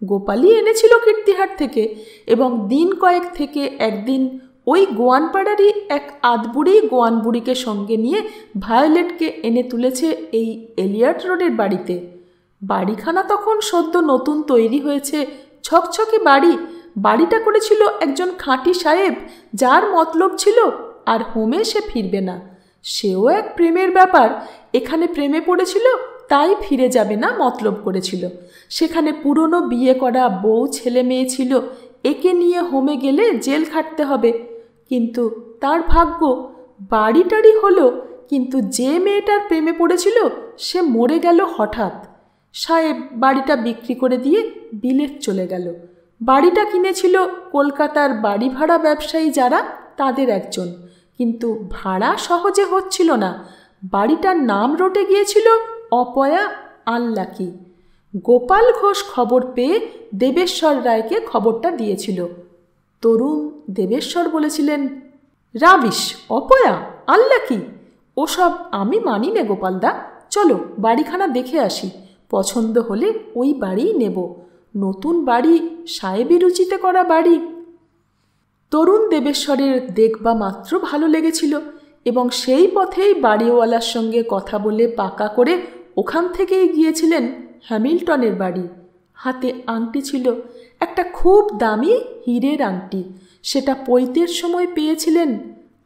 গোপালই এনেছিল কীর্তিহাট থেকে, এবং দিন কয়েক থেকে একদিন ওই গোয়ানপাড়ারই এক আধবুড়ি গোয়ানবুড়িকে সঙ্গে নিয়ে ভায়োলেটকে এনে তুলেছে এই এলিয়ট রোডের বাড়িতে। বাড়িখানা তখন সদ্য নতুন তৈরি হয়েছে, ছকছকে বাড়ি। বাড়িটা করেছিল একজন খাঁটি সাহেব, যার মতলব ছিল আর হোমে সে ফিরবে না। সেও এক প্রেমের ব্যাপার, এখানে প্রেমে পড়েছিল, তাই ফিরে যাবে না মতলব করেছিল। সেখানে পুরনো বিয়ে করা বউ ছেলে মেয়ে ছিল, একে নিয়ে হোমে গেলে জেল খাটতে হবে। কিন্তু তার ভাগ্য, বাড়ি টাড়ি হলো, কিন্তু যে মেয়েটার প্রেমে পড়েছিল সে মরে গেল হঠাৎ। সাহেব বাড়িটা বিক্রি করে দিয়ে বিলেত চলে গেল। বাড়িটা কিনেছিল কলকাতার বাড়ি ভাড়া ব্যবসায়ী যারা, তাদের একজন, কিন্তু ভাড়া সহজে হচ্ছিল না। বাড়িটার নাম রটে গিয়েছিল অপয়া আনলাকি। গোপাল ঘোষ খবর পেয়ে দেবেশ্বর রায়কে খবরটা দিয়েছিল। তরুণ দেবেশ্বর বলেছিলেন, রাবিশ, অপয়া আনলাকি, ওসব আমি মানি নে গোপালদা, চলো বাড়িখানা দেখে আসি, পছন্দ হলে ওই বাড়িই নেব। নতুন বাড়ি, সাহেবী রুচিতে করা বাড়ি। তরুণ দেবেশ্বরের দেখবা মাত্র ভালো লেগেছিল এবং সেই পথেই বাড়িওয়ালার সঙ্গে কথা বলে পাকা করে ওখান থেকেই গিয়েছিলেন হ্যামিল্টনের বাড়ি। হাতে আংটি ছিল, একটা খুব দামি হীরের আংটি, সেটা পৈতের সময় পেয়েছিলেন।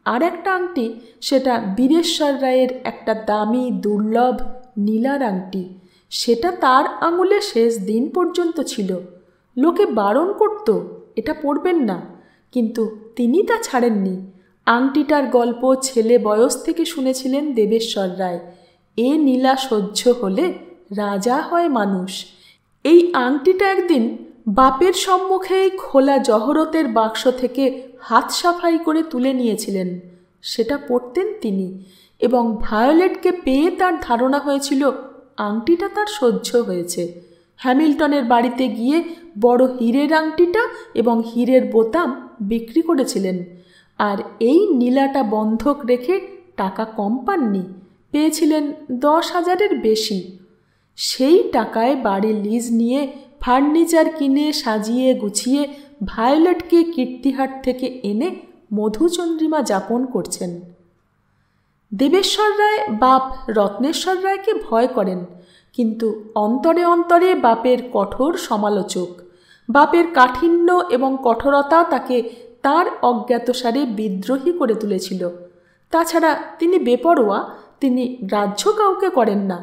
আর একটা আংটি, সেটা বীরেশ্বর রায়ের একটা দামি দুর্লভ নীলার আংটি, সেটা তার আঙুলে শেষ দিন পর্যন্ত ছিল। লোকে বারণ করত এটা পরবেন না, কিন্তু তিনি তা ছাড়েননি। আংটিটার গল্প ছেলে বয়স থেকে শুনেছিলেন দেবেশ্বর রায়। এ নীলা সহ্য হলে রাজা হয় মানুষ। এই আংটিটা একদিন বাপের সম্মুখেই খোলা জহরতের বাক্স থেকে হাত সাফাই করে তুলে নিয়েছিলেন। সেটা পরতেন তিনি, এবং ভায়োলেটকে পেয়ে তার ধারণা হয়েছিল আংটিটা তার সহ্য হয়েছে। হ্যামিল্টনের বাড়িতে গিয়ে বড় হীরের আংটিটা এবং হীরের বোতাম বিক্রি করেছিলেন, আর এই নীলাটা বন্ধক রেখে টাকা কম পাননি, পেয়েছিলেন 10,000-এর বেশি। সেই টাকায় বাড়ি লিজ নিয়ে ফার্নিচার কিনে সাজিয়ে গুছিয়ে ভায়োলেটকে কীর্তিহাট থেকে এনে মধুচন্দ্রিমা যাপন করছেন। দেবেশ্বর রায় বাপ রত্নেশ্বর রায়কে ভয় করেন, কিন্তু অন্তরে অন্তরে বাপের কঠোর সমালোচক। বাপের কাঠিন্য এবং কঠোরতা তাকে তার অজ্ঞাতসারে বিদ্রোহী করে তুলেছিল। তাছাড়া তিনি বেপরোয়া, তিনি গ্রাহ্য কাউকে করেন না।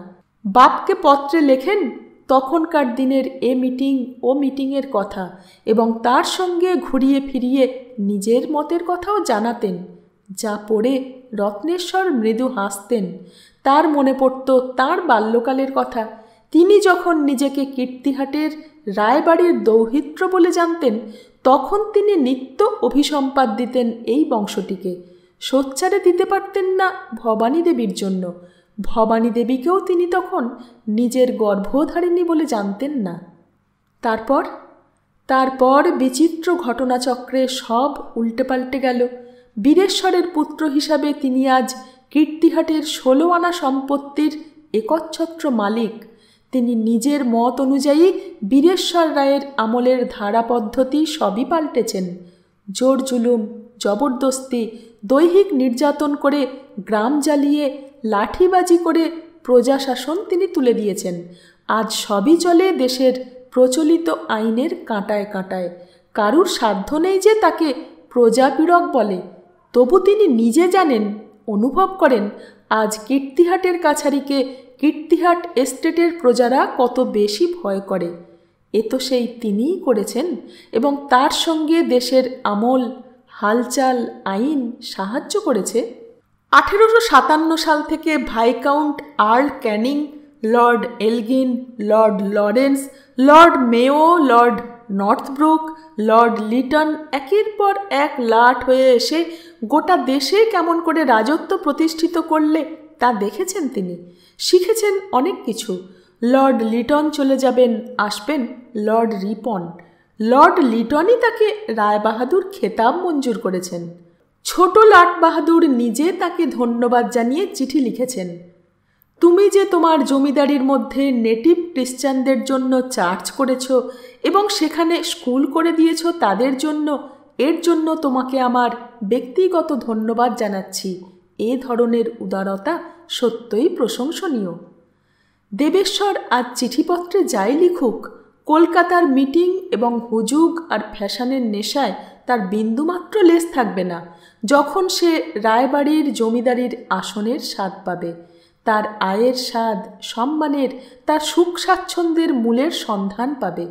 বাপকে পত্রে লেখেন তখনকার দিনের এ মিটিং ও মিটিংয়ের কথা, এবং তার সঙ্গে ঘুরিয়ে ফিরিয়ে নিজের মতের কথাও জানাতেন। যা পড়ে রত্নেশ্বর মৃদু হাসতেন। তার মনে পড়ত তাঁর বাল্যকালের কথা। তিনি যখন নিজেকে কীর্তিহাটের রায়বাড়ির দৌহিত্র বলে জানতেন, তখন তিনি নিত্য অভিসম্পাদ দিতেন এই বংশটিকে। সোচ্চারে দিতে পারতেন না ভবানী দেবীর জন্য। ভবানী দেবীকেও তিনি তখন নিজের গর্ভধারিণী বলে জানতেন না। তারপর বিচিত্র ঘটনাচক্রে সব উল্টে পাল্টে গেল। বীরেশ্বরের পুত্র হিসাবে তিনি আজ কীর্তিহাটের 16 আনা সম্পত্তির একচ্ছত্র মালিক। তিনি নিজের মত অনুযায়ী বীরেশ্বর রায়ের আমলের ধারা পদ্ধতি সবই পাল্টেছেন। জোর জুলুম, জবরদস্তি, দৈহিক নির্যাতন করে, গ্রাম জ্বালিয়ে, লাঠিবাজি করে প্রজাশাসন তিনি তুলে দিয়েছেন। আজ সবই চলে দেশের প্রচলিত আইনের কাঁটায় কাঁটায়। কারুর সাধ্য নেই যে তাকে প্রজাপীড়ক বলে। তবু তিনি নিজে জানেন, অনুভব করেন, আজ কীর্তিহাটের কাছারিকে কীর্তিহাট এস্টেটের প্রজারা কত বেশি ভয় করে। এ তো সেই তিনিই করেছেন, এবং তার সঙ্গে দেশের আমল, হালচাল, আইন সাহায্য করেছে। 1857 সাল থেকে viscount Earl Canning, Lord Elgin, Lord Lawrence, Lord Mayo, Lord Northbrook, Lord Liton একের পর এক লাট হয়ে এসে গোটা দেশে কেমন করে রাজত্ব প্রতিষ্ঠিত করলে তা দেখেছেন তিনি। শিখেছেন অনেক কিছু। লর্ড লিটন চলে যাবেন, আসবেন লর্ড রিপন। লর্ড লিটনই তাকে রায়বাহাদুর খেতাব মঞ্জুর করেছেন। ছোট লাট বাহাদুর নিজে তাকে ধন্যবাদ জানিয়ে চিঠি লিখেছেন। তুমি যে তোমার জমিদারির মধ্যে নেটিভ ক্রিশ্চানদের জন্য চার্চ করেছ এবং সেখানে স্কুল করে দিয়েছ তাদের জন্য, এর জন্য তোমাকে আমার ব্যক্তিগত ধন্যবাদ জানাচ্ছি। এ ধরনের উদারতা সত্যই প্রশংসনীয়। দেবেশ্বর আজ চিঠিপত্রে যাই লিখুক, কলকাতার মিটিং এবং হুজুগ আর ফ্যাশনের নেশায় তার বিন্দুমাত্র লেশ থাকবে না। যখন সে রায়বাড়ির জমিদারির আসনের স্বাদ পাবে, তার আয়ের স্বাদ, সম্মানের, তার সুখ স্বাচ্ছন্দ্যের মূলের সন্ধান পাবে।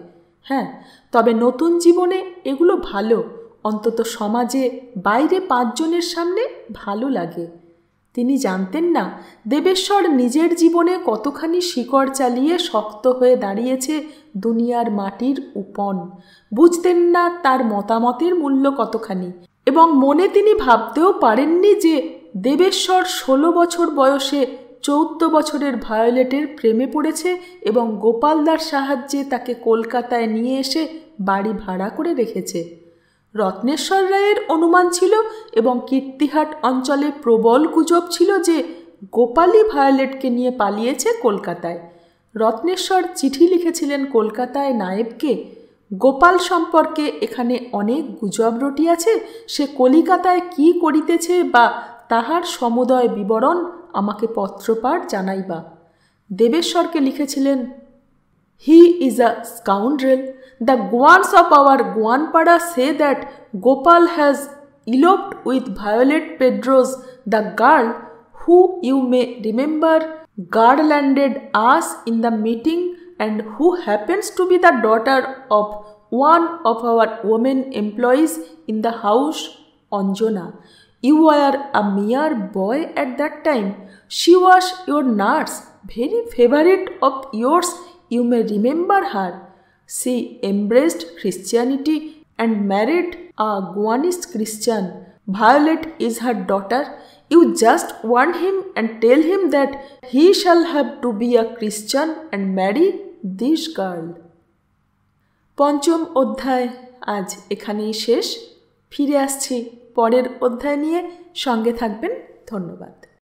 হ্যাঁ, তবে নতুন জীবনে এগুলো ভালো, অন্তত সমাজে বাইরে 5 জনের সামনে ভালো লাগে। তিনি জানতেন না দেবেশ্বর নিজের জীবনে কতখানি শিকড় চালিয়ে শক্ত হয়ে দাঁড়িয়েছে দুনিয়ার মাটির উপন। বুঝতেন না তার মতামতের মূল্য কতখানি, এবং মনে তিনি ভাবতেও পারেননি যে দেবেশ্বর 16 বছর বয়সে 14 বছরের ভায়োলেটের প্রেমে পড়েছে এবং গোপালদার সাহায্যে তাকে কলকাতায় নিয়ে এসে বাড়ি ভাড়া করে রেখেছে। রত্নেশ্বর রায়ের অনুমান ছিল এবং কীর্তিহাট অঞ্চলে প্রবল গুজব ছিল যে গোপালই ভায়োলেটকে নিয়ে পালিয়েছে কলকাতায়। রত্নেশ্বর চিঠি লিখেছিলেন কলকাতায় নায়েবকে, গোপাল সম্পর্কে এখানে অনেক গুজব রটিয়াছে, সে কলিকাতায় কি করিতেছে বা তাহার সমুদয় বিবরণ আমাকে পত্রপাঠ জানাইবা। দেবেশ্বরকে লিখেছিলেন, He is a scoundrel. The Goans of our Goanpada say that Gopal has eloped with Violet Pedros, the girl who, you may remember, garlanded us in the meeting and who happens to be the daughter of one of our women employees in the house, Anjana. You were a mere boy at that time. She was your nurse, very favorite of yours. You may remember her. She embraced Christianity and married a Goanese Christian. Violet is her daughter. You just warn him and tell him that he shall have to be a Christian and marry this girl. পঞ্চম অধ্যায় আজ এখানেই শেষ। ফিরে আসছি পরের অধ্যায় নিয়ে। সঙ্গে থাকবেন। ধন্যবাদ।